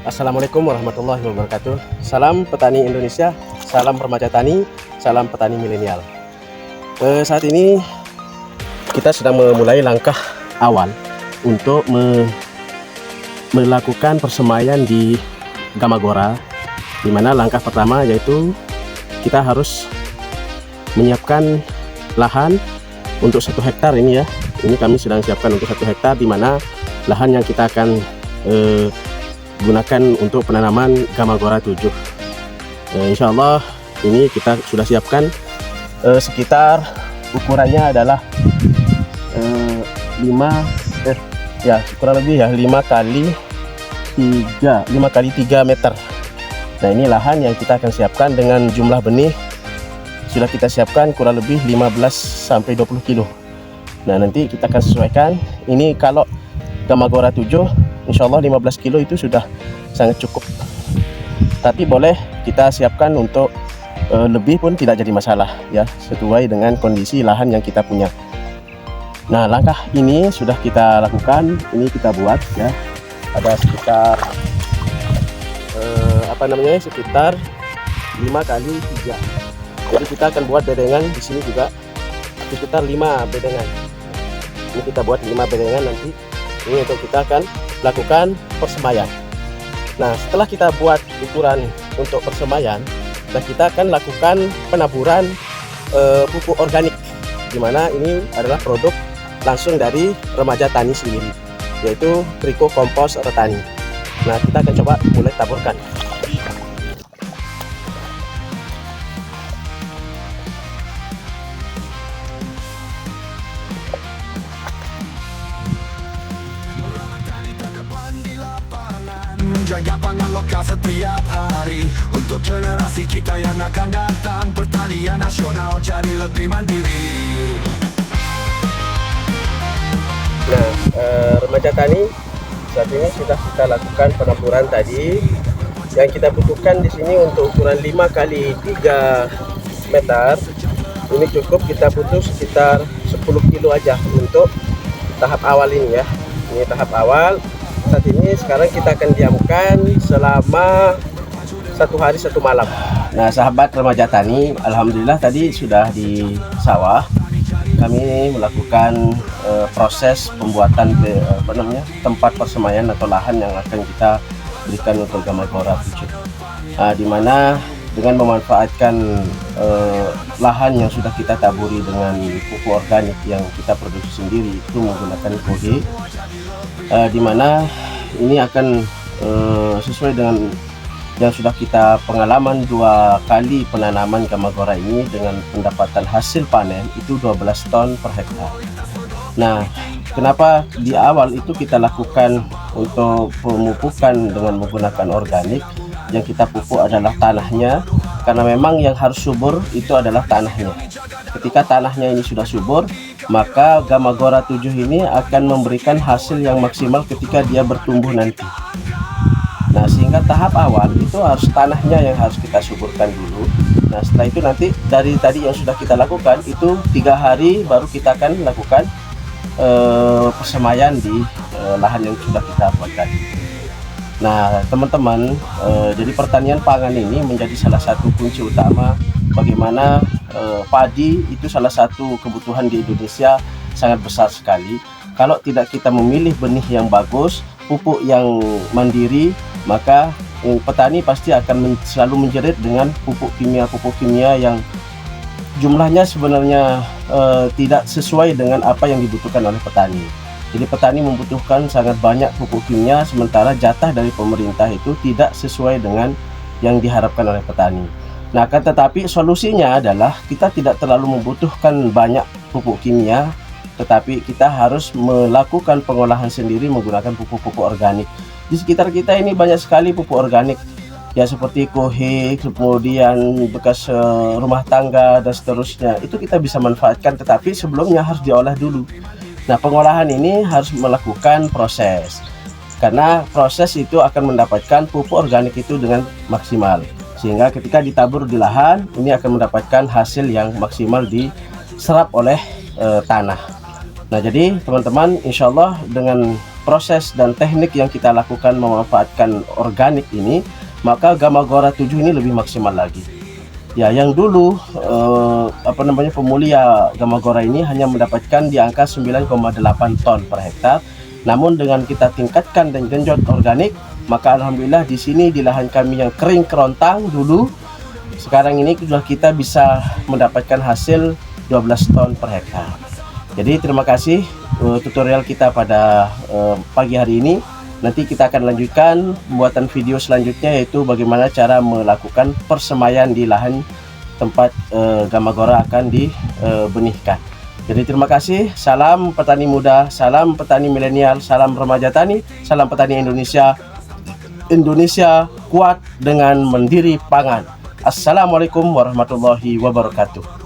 Assalamualaikum warahmatullahi wabarakatuh. Salam petani Indonesia, salam remaja tani, salam petani milenial. Saat ini kita sedang memulai langkah awal untuk melakukan persemaian di Gamagora, di mana langkah pertama yaitu kita harus menyiapkan lahan untuk 1 hektar ini ya. Ini kami sedang siapkan untuk 1 hektar, di mana lahan yang kita akan gunakan untuk penanaman Gamagora 7. Insya Allah ini kita sudah siapkan sekitar ukurannya adalah 5 kurang lebih ya 5 kali 3 meter. Nah, ini lahan yang kita akan siapkan dengan jumlah benih sudah kita siapkan kurang lebih 15 sampai 20 kilo. Nah, nanti kita akan sesuaikan. Ini kalau Gamagora 7 Insya Allah 15 kilo itu sudah sangat cukup, tapi boleh kita siapkan untuk lebih pun tidak jadi masalah ya, sesuai dengan kondisi lahan yang kita punya. Nah, langkah ini sudah kita lakukan, ini kita buat ya, ada sekitar sekitar 5 kali 3. Jadi kita akan buat bedengan di sini juga sekitar 5 bedengan. Ini kita buat 5 bedengan nanti. Ini untuk kita akan lakukan persemaian. Nah, setelah kita buat ukuran untuk persemaian, nah kita akan lakukan penaburan pupuk organik, dimana ini adalah produk langsung dari remaja tani sendiri, yaitu Triko Kompos Retani. Nah, kita akan coba mulai taburkan. Menjaga pangan lokal setiap hari untuk generasi kita yang akan datang. Pertanian nasional jadi lebih mandiri. Nah, remaja tani saat ini sudah kita lakukan penaburan tadi. Yang kita butuhkan di sini untuk ukuran 5 kali 3 meter. Ini cukup, kita butuh sekitar 10 kilo aja untuk tahap awal ini ya. Ini tahap awal. Saat ini sekarang kita akan diamkan selama 1 hari 1 malam. Nah, sahabat remaja tani, alhamdulillah tadi sudah di sawah kami melakukan proses pembuatan tempat persemaian atau lahan yang akan kita berikan untuk Gamagora 7. Dimana dengan memanfaatkan lahan yang sudah kita taburi dengan pupuk organik yang kita produksi sendiri, itu menggunakan kohe, dimana ini akan sesuai dengan yang sudah kita pengalaman 2 kali penanaman Gamagora ini, dengan pendapatan hasil panen itu 12 ton per hektar. Nah, kenapa di awal itu kita lakukan untuk pemupukan dengan menggunakan organik? Yang kita pupuk adalah tanahnya, karena memang yang harus subur itu adalah tanahnya. Ketika tanahnya ini sudah subur, maka Gamagora 7 ini akan memberikan hasil yang maksimal ketika dia bertumbuh nanti. Nah, sehingga tahap awal itu harus tanahnya yang harus kita suburkan dulu. Nah, setelah itu nanti dari tadi yang sudah kita lakukan itu 3 hari baru kita akan lakukan persemaian di lahan yang sudah kita buat tadi. Nah, teman-teman, jadi pertanian pangan ini menjadi salah satu kunci utama bagaimana padi itu salah satu kebutuhan di Indonesia sangat besar sekali. Kalau tidak kita memilih benih yang bagus, pupuk yang mandiri, maka petani pasti akan selalu menjerit dengan pupuk kimia yang jumlahnya sebenarnya tidak sesuai dengan apa yang dibutuhkan oleh petani. Jadi petani membutuhkan sangat banyak pupuk kimia, sementara jatah dari pemerintah itu tidak sesuai dengan yang diharapkan oleh petani. Nah, akan tetapi solusinya adalah kita tidak terlalu membutuhkan banyak pupuk kimia, tetapi kita harus melakukan pengolahan sendiri menggunakan pupuk-pupuk organik. Di sekitar kita ini banyak sekali pupuk organik ya, seperti kohe, kemudian bekas rumah tangga dan seterusnya. Itu kita bisa manfaatkan, tetapi sebelumnya harus diolah dulu. Nah, pengolahan ini harus melakukan proses, karena proses itu akan mendapatkan pupuk organik itu dengan maksimal, sehingga ketika ditabur di lahan ini akan mendapatkan hasil yang maksimal diserap oleh tanah. Nah, jadi teman-teman, insya Allah dengan proses dan teknik yang kita lakukan memanfaatkan organik ini, maka Gamagora 7 ini lebih maksimal lagi. Ya, yang dulu pemulia Gamagora ini hanya mendapatkan di angka 9,8 ton per hektar. Namun dengan kita tingkatkan dan genjot organik, maka alhamdulillah di sini di lahan kami yang kering kerontang dulu, sekarang ini sudah kita bisa mendapatkan hasil 12 ton per hektar. Jadi terima kasih tutorial kita pada pagi hari ini. Nanti kita akan lanjutkan pembuatan video selanjutnya, yaitu bagaimana cara melakukan persemaian di lahan tempat Gamagora akan dibenihkan. Jadi terima kasih, salam petani muda, salam petani milenial, salam remaja tani, salam petani Indonesia. Indonesia kuat dengan mandiri pangan. Assalamualaikum warahmatullahi wabarakatuh.